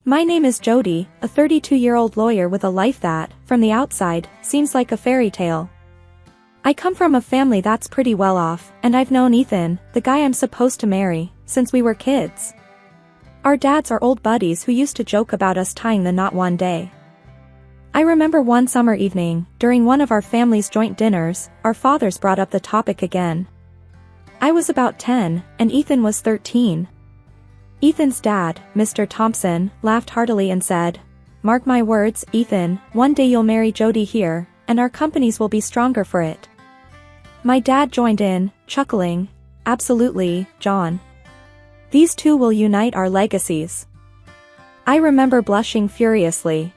My name is Jody, a 32-year-old lawyer with a life that, from the outside, seems like a fairy tale. I come from a family that's pretty well off, and I've known Ethan, the guy I'm supposed to marry, since we were kids. Our dads are old buddies who used to joke about us tying the knot one day. I remember one summer evening, during one of our family's joint dinners, our fathers brought up the topic again. I was about 10, and Ethan was 13. Ethan's dad, Mr. Thompson, laughed heartily and said, "Mark my words, Ethan, one day you'll marry Jody here, and our companies will be stronger for it." My dad joined in, chuckling, "Absolutely, John. These two will unite our legacies." I remember blushing furiously.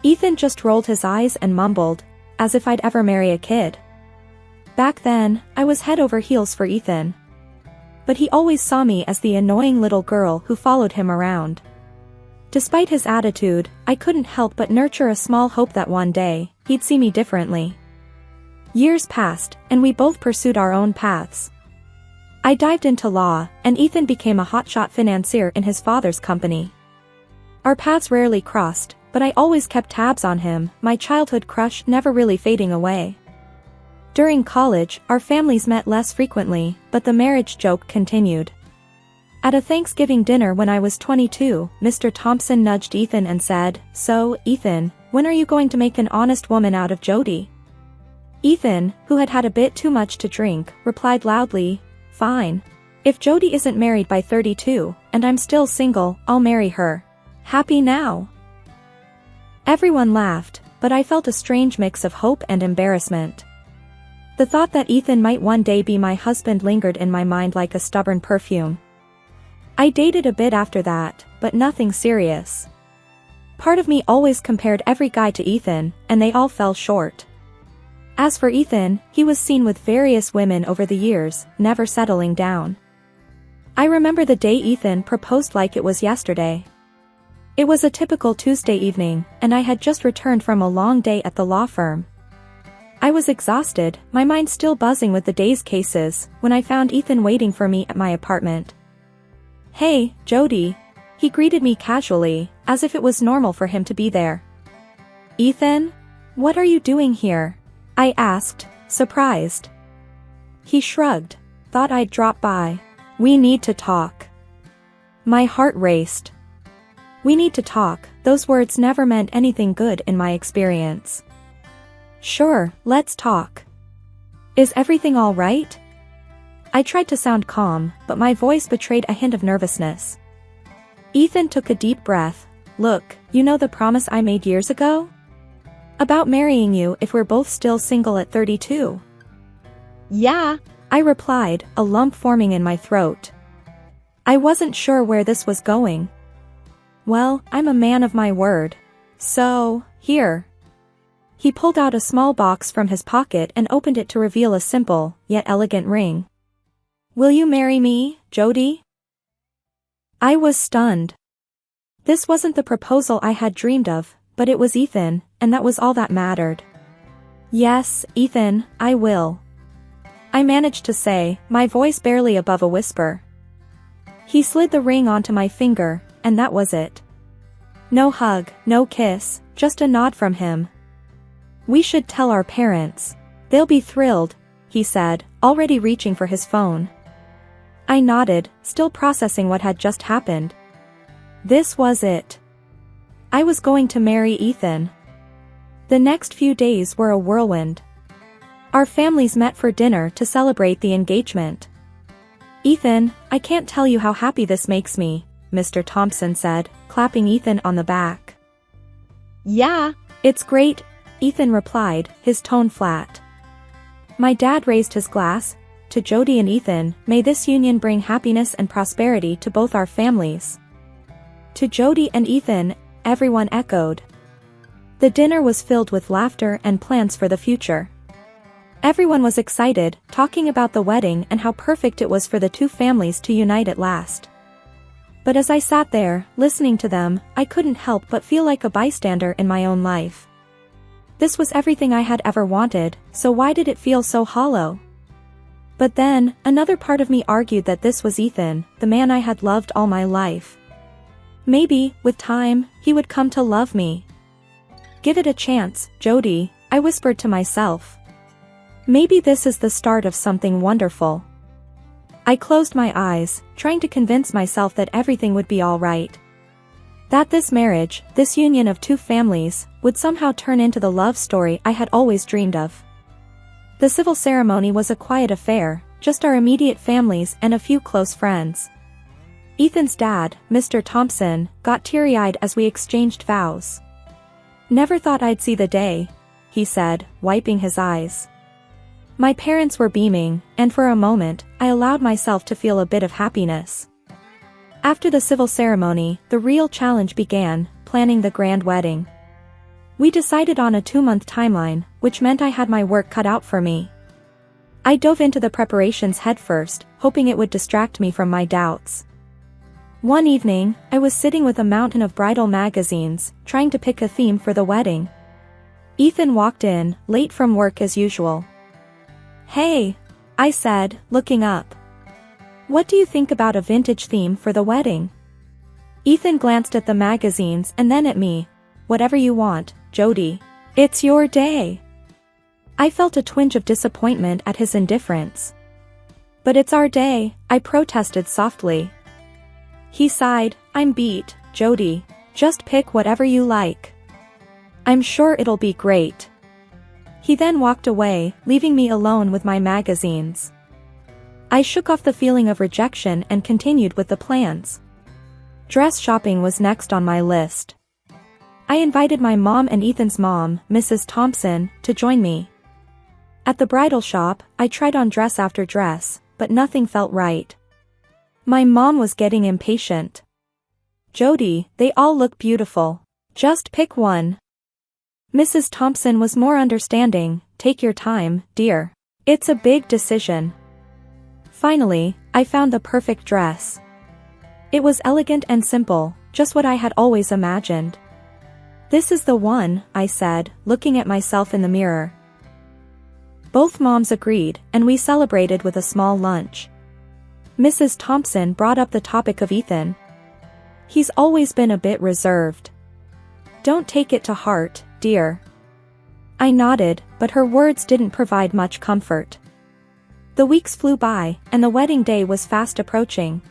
Ethan just rolled his eyes and mumbled, as if I'd ever marry a kid. Back then, I was head over heels for Ethan. But he always saw me as the annoying little girl who followed him around. Despite his attitude, I couldn't help but nurture a small hope that one day, he'd see me differently. Years passed, and we both pursued our own paths. I dived into law, and Ethan became a hotshot financier in his father's company. Our paths rarely crossed, but I always kept tabs on him, my childhood crush never really fading away. During college, our families met less frequently, but the marriage joke continued. At a Thanksgiving dinner when I was 22, Mr. Thompson nudged Ethan and said, "So, Ethan, when are you going to make an honest woman out of Jody?" Ethan, who had had a bit too much to drink, replied loudly, "Fine. If Jody isn't married by 32, and I'm still single, I'll marry her. Happy now?" Everyone laughed, but I felt a strange mix of hope and embarrassment. The thought that Ethan might one day be my husband lingered in my mind like a stubborn perfume. I dated a bit after that, but nothing serious. Part of me always compared every guy to Ethan, and they all fell short. As for Ethan, he was seen with various women over the years, never settling down. I remember the day Ethan proposed like it was yesterday. It was a typical Tuesday evening, and I had just returned from a long day at the law firm. I was exhausted, my mind still buzzing with the day's cases, when I found Ethan waiting for me at my apartment. "Hey, Jody." He greeted me casually, as if it was normal for him to be there. "Ethan? What are you doing here?" I asked, surprised. He shrugged. "Thought I'd drop by. We need to talk." My heart raced. "We need to talk," those words never meant anything good in my experience. "Sure, let's talk. Is everything all right?" I tried to sound calm, but my voice betrayed a hint of nervousness. Ethan took a deep breath. "Look, you know the promise I made years ago? About marrying you if we're both still single at 32. "Yeah," I replied, a lump forming in my throat. I wasn't sure where this was going. "Well, I'm a man of my word. So, here." He pulled out a small box from his pocket and opened it to reveal a simple, yet elegant ring. "Will you marry me, Jody?" I was stunned. This wasn't the proposal I had dreamed of, but it was Ethan, and that was all that mattered. "Yes, Ethan, I will," I managed to say, my voice barely above a whisper. He slid the ring onto my finger, and that was it. No hug, no kiss, just a nod from him. "We should tell our parents. They'll be thrilled," he said, already reaching for his phone. I nodded, still processing what had just happened. This was it. I was going to marry Ethan. The next few days were a whirlwind. Our families met for dinner to celebrate the engagement. "Ethan, I can't tell you how happy this makes me," Mr. Thompson said, clapping Ethan on the back. "Yeah, it's great," Ethan replied, his tone flat. My dad raised his glass. "To Jody and Ethan, may this union bring happiness and prosperity to both our families." "To Jody and Ethan," everyone echoed. The dinner was filled with laughter and plans for the future. Everyone was excited, talking about the wedding and how perfect it was for the two families to unite at last. But as I sat there, listening to them, I couldn't help but feel like a bystander in my own life. This was everything I had ever wanted, so why did it feel so hollow? But then, another part of me argued that this was Ethan, the man I had loved all my life. Maybe, with time, he would come to love me. Give it a chance, Jody, I whispered to myself. Maybe this is the start of something wonderful. I closed my eyes, trying to convince myself that everything would be all right. That this marriage, this union of two families, would somehow turn into the love story I had always dreamed of. The civil ceremony was a quiet affair, just our immediate families and a few close friends. Ethan's dad, Mr. Thompson, got teary-eyed as we exchanged vows. Never thought I'd see the day, he said, wiping his eyes. My parents were beaming, and for a moment, I allowed myself to feel a bit of happiness. After the civil ceremony, the real challenge began, planning the grand wedding. We decided on a 2-month timeline, which meant I had my work cut out for me. I dove into the preparations headfirst, hoping it would distract me from my doubts. One evening, I was sitting with a mountain of bridal magazines, trying to pick a theme for the wedding. Ethan walked in, late from work as usual. "Hey," I said, looking up. "What do you think about a vintage theme for the wedding?" Ethan glanced at the magazines and then at me. "Whatever you want, Jody. It's your day." I felt a twinge of disappointment at his indifference. "But it's our day," I protested softly. He sighed. "I'm beat, Jody. Just pick whatever you like. I'm sure it'll be great." He then walked away, leaving me alone with my magazines. I shook off the feeling of rejection and continued with the plans. Dress shopping was next on my list. I invited my mom and Ethan's mom, Mrs. Thompson, to join me. At the bridal shop, I tried on dress after dress, but nothing felt right. My mom was getting impatient. "Jody, they all look beautiful. Just pick one." Mrs. Thompson was more understanding. "Take your time, dear. It's a big decision." Finally, I found the perfect dress. It was elegant and simple, just what I had always imagined. "This is the one," I said, looking at myself in the mirror. Both moms agreed, and we celebrated with a small lunch. Mrs. Thompson brought up the topic of Ethan. "He's always been a bit reserved. Don't take it to heart, dear." I nodded, but her words didn't provide much comfort. The weeks flew by, and the wedding day was fast approaching.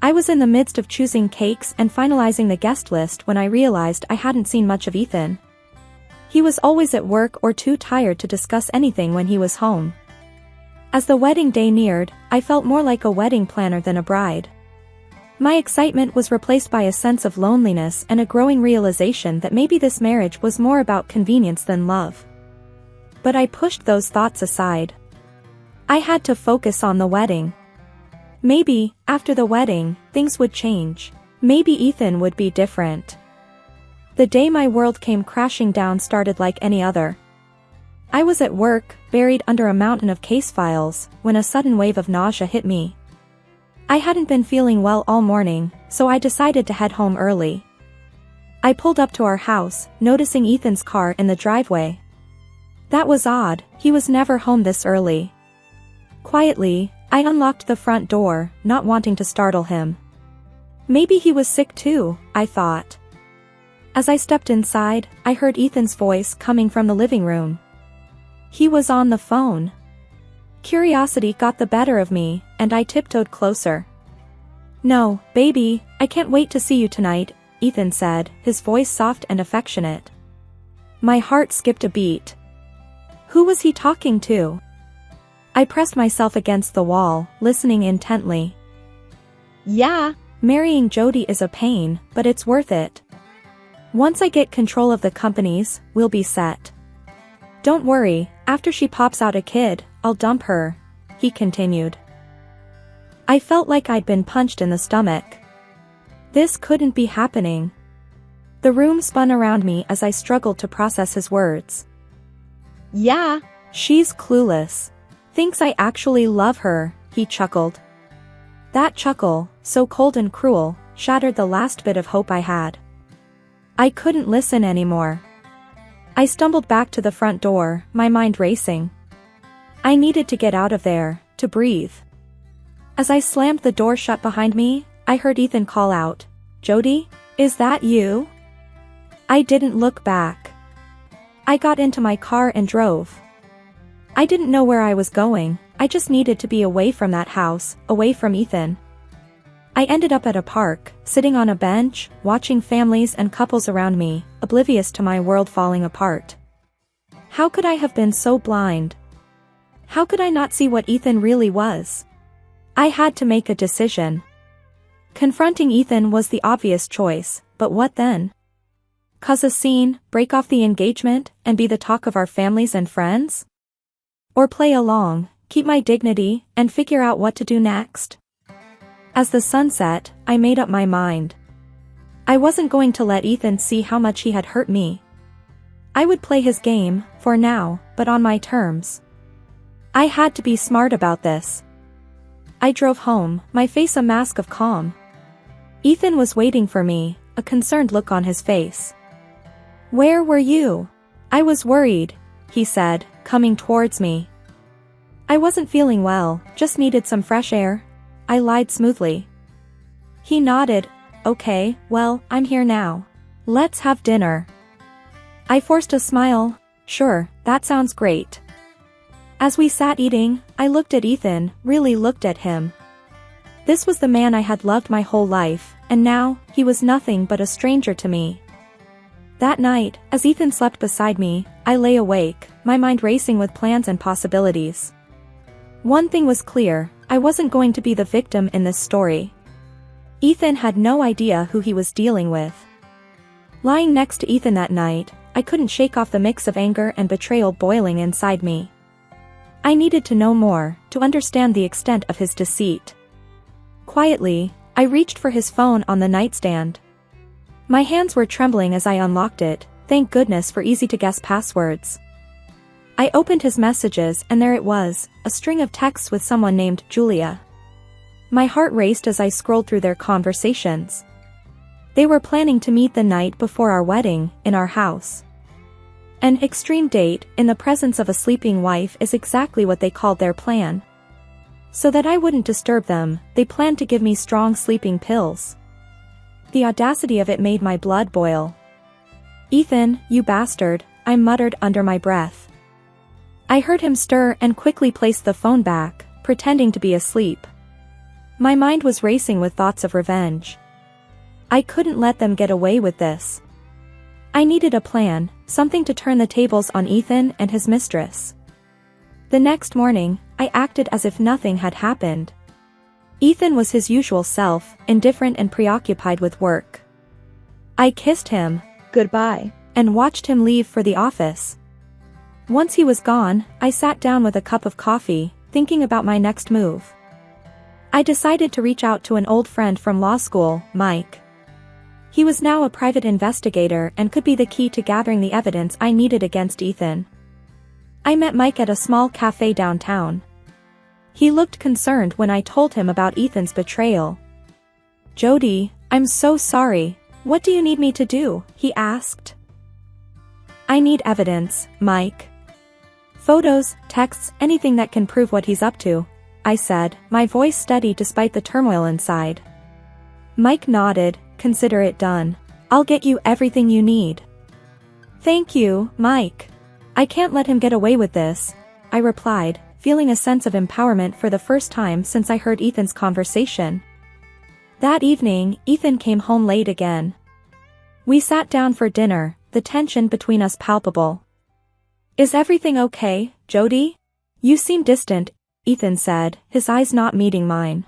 I was in the midst of choosing cakes and finalizing the guest list when I realized I hadn't seen much of Ethan. He was always at work or too tired to discuss anything when he was home. As the wedding day neared, I felt more like a wedding planner than a bride. My excitement was replaced by a sense of loneliness and a growing realization that maybe this marriage was more about convenience than love. But I pushed those thoughts aside. I had to focus on the wedding. Maybe, after the wedding, things would change. Maybe Ethan would be different. The day my world came crashing down started like any other. I was at work, buried under a mountain of case files, when a sudden wave of nausea hit me. I hadn't been feeling well all morning, so I decided to head home early. I pulled up to our house, noticing Ethan's car in the driveway. That was odd, he was never home this early. Quietly, I unlocked the front door, not wanting to startle him. Maybe he was sick too, I thought. As I stepped inside, I heard Ethan's voice coming from the living room. He was on the phone. Curiosity got the better of me, and I tiptoed closer. "No, baby, I can't wait to see you tonight," Ethan said, his voice soft and affectionate. My heart skipped a beat. Who was he talking to? I pressed myself against the wall, listening intently. "Yeah, marrying Jody is a pain, but it's worth it. Once I get control of the companies, we'll be set. Don't worry, after she pops out a kid, I'll dump her," he continued. I felt like I'd been punched in the stomach. This couldn't be happening. The room spun around me as I struggled to process his words. "Yeah, she's clueless. Thinks I actually love her," he chuckled. That chuckle, so cold and cruel, shattered the last bit of hope I had. I couldn't listen anymore. I stumbled back to the front door, my mind racing. I needed to get out of there, to breathe. As I slammed the door shut behind me, I heard Ethan call out, Jody? Is that you?" I didn't look back. I got into my car and drove. I didn't know where I was going, I just needed to be away from that house, away from Ethan. I ended up at a park, sitting on a bench, watching families and couples around me, oblivious to my world falling apart. How could I have been so blind? How could I not see what Ethan really was? I had to make a decision. Confronting Ethan was the obvious choice, but what then? Cause a scene, break off the engagement, and be the talk of our families and friends? Or play along, keep my dignity, and figure out what to do next? As the sun set, I made up my mind. I wasn't going to let Ethan see how much he had hurt me. I would play his game, for now, but on my terms. I had to be smart about this. I drove home, my face a mask of calm. Ethan was waiting for me, a concerned look on his face. "Where were you?" "I was worried," he said, coming towards me. "I wasn't feeling well, just needed some fresh air." I lied smoothly. He nodded. "Okay, well, I'm here now. Let's have dinner." I forced a smile. "Sure, that sounds great." As we sat eating, I looked at Ethan, really looked at him. This was the man I had loved my whole life, and now, he was nothing but a stranger to me. That night, as Ethan slept beside me, I lay awake, my mind racing with plans and possibilities. One thing was clear, I wasn't going to be the victim in this story. Ethan had no idea who he was dealing with. Lying next to Ethan that night, I couldn't shake off the mix of anger and betrayal boiling inside me. I needed to know more, to understand the extent of his deceit. Quietly, I reached for his phone on the nightstand. My hands were trembling as I unlocked it, thank goodness for easy-to-guess passwords. I opened his messages and there it was, a string of texts with someone named Julia. My heart raced as I scrolled through their conversations. They were planning to meet the night before our wedding, in our house. An extreme date, in the presence of a sleeping wife is exactly what they called their plan. So that I wouldn't disturb them, they planned to give me strong sleeping pills. The audacity of it made my blood boil. "Ethan, you bastard," I muttered under my breath. I heard him stir and quickly place the phone back, pretending to be asleep. My mind was racing with thoughts of revenge. I couldn't let them get away with this. I needed a plan, something to turn the tables on Ethan and his mistress. The next morning, I acted as if nothing had happened. Ethan was his usual self, indifferent and preoccupied with work. I kissed him, goodbye, and watched him leave for the office. Once he was gone, I sat down with a cup of coffee, thinking about my next move. I decided to reach out to an old friend from law school, Mike. He was now a private investigator and could be the key to gathering the evidence I needed against Ethan. I met Mike at a small cafe downtown. He looked concerned when I told him about Ethan's betrayal. "Jody, I'm so sorry. What do you need me to do?" he asked. "I need evidence, Mike. Photos, texts, anything that can prove what he's up to," I said, my voice steady despite the turmoil inside. Mike nodded. "Consider it done. I'll get you everything you need." "Thank you, Mike. I can't let him get away with this," I replied, feeling a sense of empowerment for the first time since I heard Ethan's conversation. That evening, Ethan came home late again. We sat down for dinner, the tension between us palpable. "Is everything okay, Jody? You seem distant," Ethan said, his eyes not meeting mine.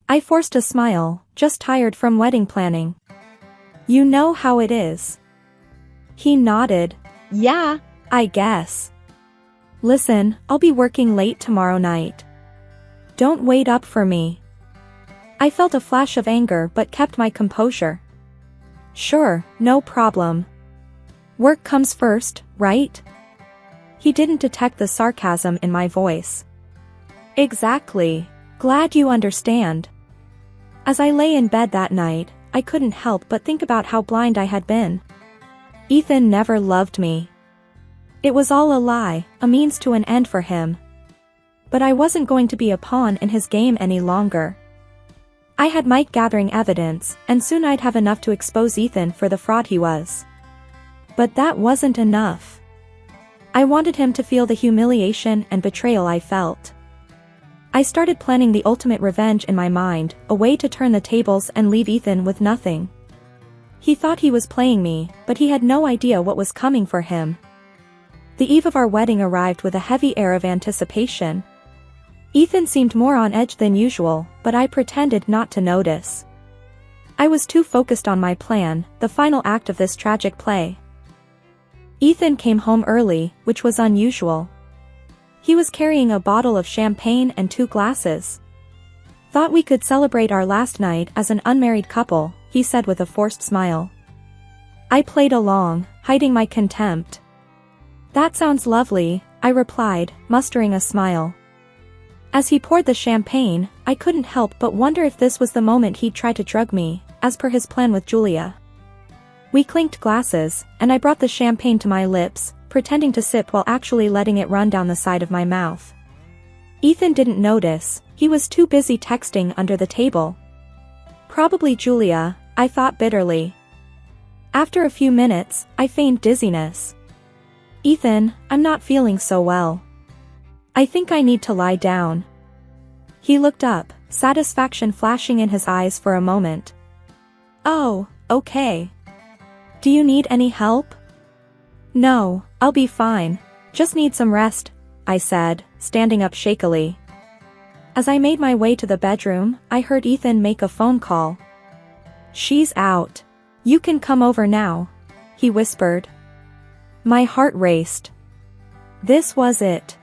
I forced a smile, just tired from wedding planning. "You know how it is." He nodded. "Yeah, I guess. Listen, I'll be working late tomorrow night. Don't wait up for me." I felt a flash of anger but kept my composure. "Sure, no problem. Work comes first, right?" He didn't detect the sarcasm in my voice. "Exactly. Glad you understand." As I lay in bed that night, I couldn't help but think about how blind I had been. Ethan never loved me. It was all a lie, a means to an end for him. But I wasn't going to be a pawn in his game any longer. I had Mike gathering evidence, and soon I'd have enough to expose Ethan for the fraud he was. But that wasn't enough. I wanted him to feel the humiliation and betrayal I felt. I started planning the ultimate revenge in my mind, a way to turn the tables and leave Ethan with nothing. He thought he was playing me, but he had no idea what was coming for him. The eve of our wedding arrived with a heavy air of anticipation. Ethan seemed more on edge than usual, but I pretended not to notice. I was too focused on my plan, the final act of this tragic play. Ethan came home early, which was unusual. He was carrying a bottle of champagne and 2 glasses. "Thought we could celebrate our last night as an unmarried couple," he said with a forced smile. I played along, hiding my contempt. "That sounds lovely," I replied, mustering a smile. As he poured the champagne, I couldn't help but wonder if this was the moment he'd try to drug me, as per his plan with Julia. We clinked glasses, and I brought the champagne to my lips, pretending to sip while actually letting it run down the side of my mouth. Ethan didn't notice, he was too busy texting under the table. Probably Julia, I thought bitterly. After a few minutes, I feigned dizziness. "Ethan, I'm not feeling so well. I think I need to lie down." He looked up, satisfaction flashing in his eyes for a moment. "Oh, okay. Do you need any help?" "No, I'll be fine. Just need some rest," I said, standing up shakily. As I made my way to the bedroom, I heard Ethan make a phone call. "She's out. You can come over now," he whispered. My heart raced. This was it.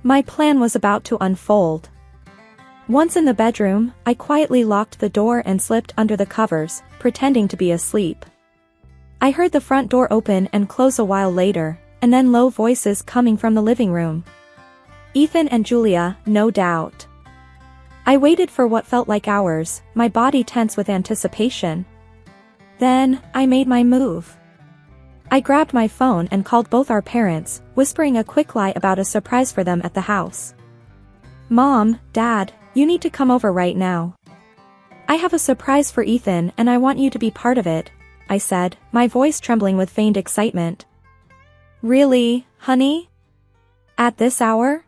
My plan was about to unfold. Once in the bedroom, I quietly locked the door and slipped under the covers, pretending to be asleep. I heard the front door open and close a while later, and then low voices coming from the living room. Ethan and Julia, no doubt. I waited for what felt like hours, my body tense with anticipation. Then, I made my move. I grabbed my phone and called both our parents, whispering a quick lie about a surprise for them at the house. "Mom, Dad, you need to come over right now. I have a surprise for Ethan and I want you to be part of it," I said, my voice trembling with feigned excitement. "Really, honey? At this hour?"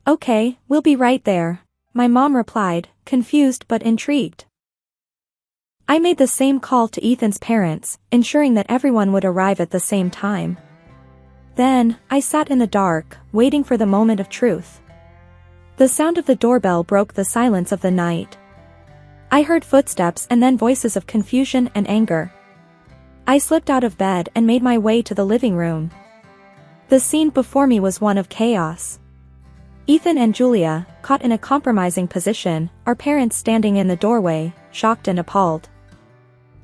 "Okay, we'll be right there," my mom replied, confused but intrigued. I made the same call to Ethan's parents, ensuring that everyone would arrive at the same time. Then, I sat in the dark, waiting for the moment of truth. The sound of the doorbell broke the silence of the night. I heard footsteps and then voices of confusion and anger. I slipped out of bed and made my way to the living room. The scene before me was one of chaos. Ethan and Julia, caught in a compromising position, our parents standing in the doorway, shocked and appalled.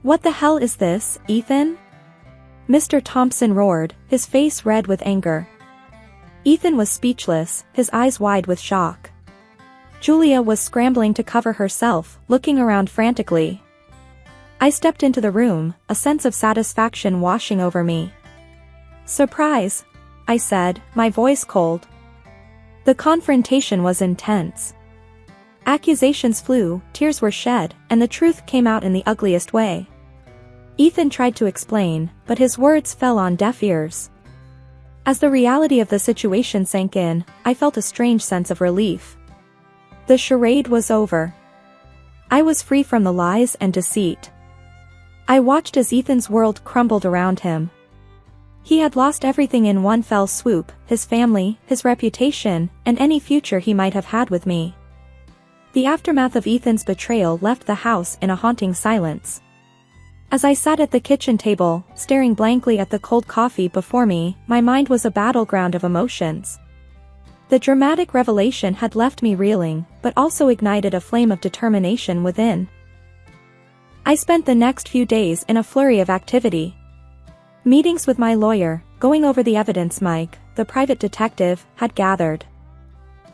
"What the hell is this, Ethan?" Mr. Thompson roared, his face red with anger. Ethan was speechless, his eyes wide with shock. Julia was scrambling to cover herself, looking around frantically. I stepped into the room, a sense of satisfaction washing over me. "Surprise," I said, my voice cold. The confrontation was intense. Accusations flew, tears were shed, and the truth came out in the ugliest way. Ethan tried to explain, but his words fell on deaf ears. As the reality of the situation sank in, I felt a strange sense of relief. The charade was over. I was free from the lies and deceit. I watched as Ethan's world crumbled around him. He had lost everything in one fell swoop, his family, his reputation, and any future he might have had with me. The aftermath of Ethan's betrayal left the house in a haunting silence. As I sat at the kitchen table, staring blankly at the cold coffee before me, my mind was a battleground of emotions. The dramatic revelation had left me reeling, but also ignited a flame of determination within. I spent the next few days in a flurry of activity. Meetings with my lawyer, going over the evidence Mike, the private detective, had gathered.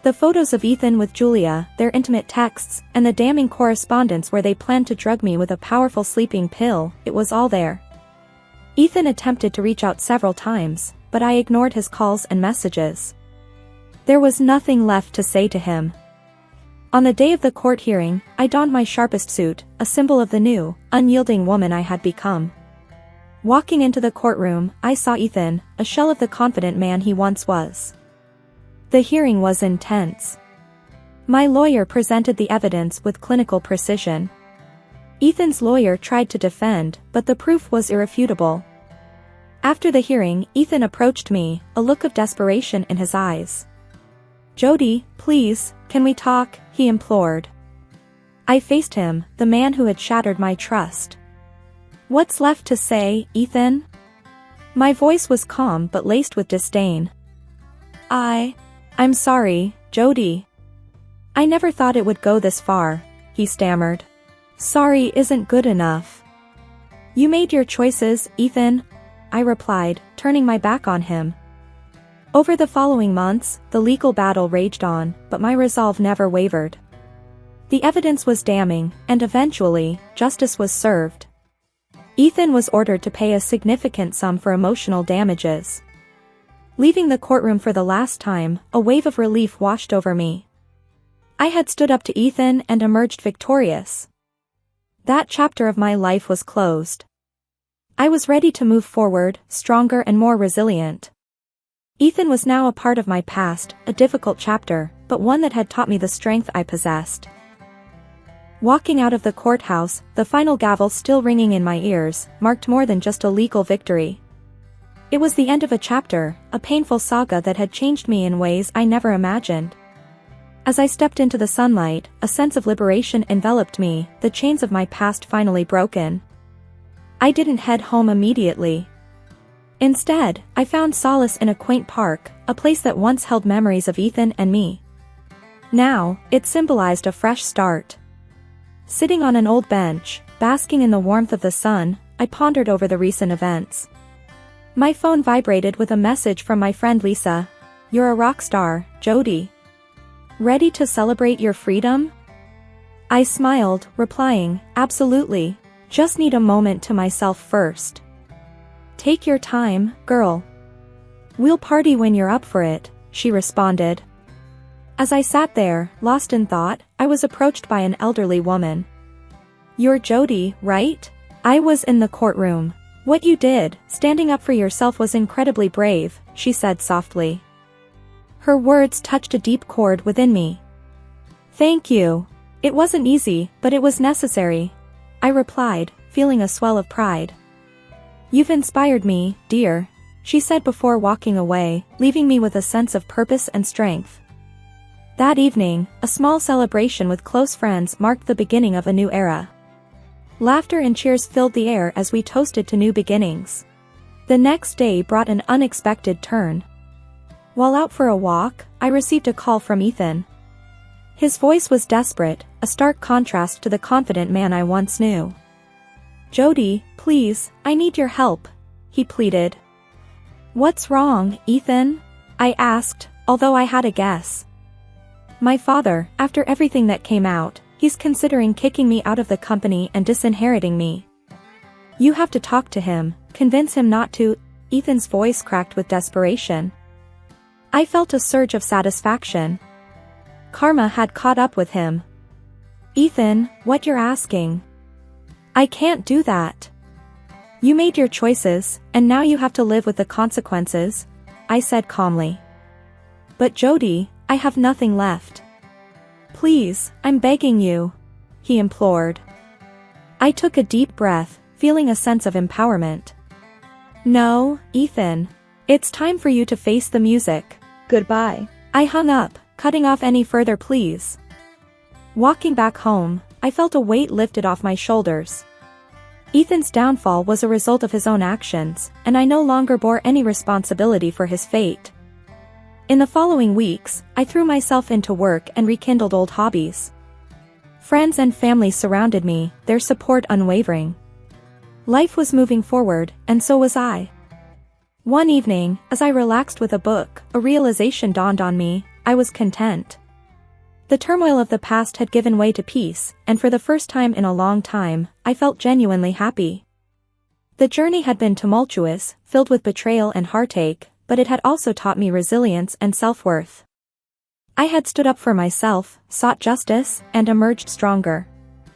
The photos of Ethan with Julia, their intimate texts, and the damning correspondence where they planned to drug me with a powerful sleeping pill, it was all there. Ethan attempted to reach out several times, but I ignored his calls and messages. There was nothing left to say to him. On the day of the court hearing, I donned my sharpest suit, a symbol of the new, unyielding woman I had become. Walking into the courtroom, I saw Ethan, a shell of the confident man he once was. The hearing was intense. My lawyer presented the evidence with clinical precision. Ethan's lawyer tried to defend, but the proof was irrefutable. After the hearing, Ethan approached me, a look of desperation in his eyes. "Jody, please, can we talk?" he implored. I faced him, the man who had shattered my trust. "What's left to say, Ethan?" My voice was calm but laced with disdain. I'm sorry, Jody. I never thought it would go this far," he stammered. "Sorry isn't good enough." "You made your choices, Ethan," I replied, turning my back on him. Over the following months, the legal battle raged on, but my resolve never wavered. The evidence was damning, and eventually, justice was served. Ethan was ordered to pay a significant sum for emotional damages. Leaving the courtroom for the last time, a wave of relief washed over me. I had stood up to Ethan and emerged victorious. That chapter of my life was closed. I was ready to move forward, stronger and more resilient. Ethan was now a part of my past, a difficult chapter, but one that had taught me the strength I possessed. Walking out of the courthouse, the final gavel still ringing in my ears, marked more than just a legal victory. It was the end of a chapter, a painful saga that had changed me in ways I never imagined. As I stepped into the sunlight, a sense of liberation enveloped me, the chains of my past finally broken. I didn't head home immediately. Instead, I found solace in a quaint park, a place that once held memories of Ethan and me. Now, it symbolized a fresh start. Sitting on an old bench, basking in the warmth of the sun, I pondered over the recent events. My phone vibrated with a message from my friend Lisa. "You're a rock star, Jody. Ready to celebrate your freedom?" I smiled, replying, "Absolutely. Just need a moment to myself first." "Take your time, girl. We'll party when you're up for it," she responded. As I sat there, lost in thought, I was approached by an elderly woman. "You're Jody, right?" I was in the courtroom. "What you did, standing up for yourself, was incredibly brave," she said softly. Her words touched a deep chord within me. "Thank you. It wasn't easy, but it was necessary," I replied, feeling a swell of pride. "You've inspired me, dear," she said before walking away, leaving me with a sense of purpose and strength. That evening, a small celebration with close friends marked the beginning of a new era. Laughter and cheers filled the air as we toasted to new beginnings. The next day brought an unexpected turn. While out for a walk, I received a call from Ethan. His voice was desperate, a stark contrast to the confident man I once knew. "Jody, please, I need your help," he pleaded. "What's wrong, Ethan?" I asked, although I had a guess. "My father, after everything that came out, he's considering kicking me out of the company and disinheriting me. You have to talk to him, convince him not to." Ethan's voice cracked with desperation. I felt a surge of satisfaction. Karma had caught up with him. "Ethan, what you're asking? I can't do that. You made your choices, and now you have to live with the consequences," I said calmly. "But Jody, I have nothing left. Please, I'm begging you," he implored. I took a deep breath, feeling a sense of empowerment. "No, Ethan. It's time for you to face the music. Goodbye." I hung up, cutting off any further pleas. Walking back home, I felt a weight lifted off my shoulders. Ethan's downfall was a result of his own actions, and I no longer bore any responsibility for his fate. In the following weeks, I threw myself into work and rekindled old hobbies. Friends and family surrounded me, their support unwavering. Life was moving forward, and so was I. One evening, as I relaxed with a book, a realization dawned on me: I was content. The turmoil of the past had given way to peace, and for the first time in a long time, I felt genuinely happy. The journey had been tumultuous, filled with betrayal and heartache, but it had also taught me resilience and self-worth. I had stood up for myself, sought justice, and emerged stronger.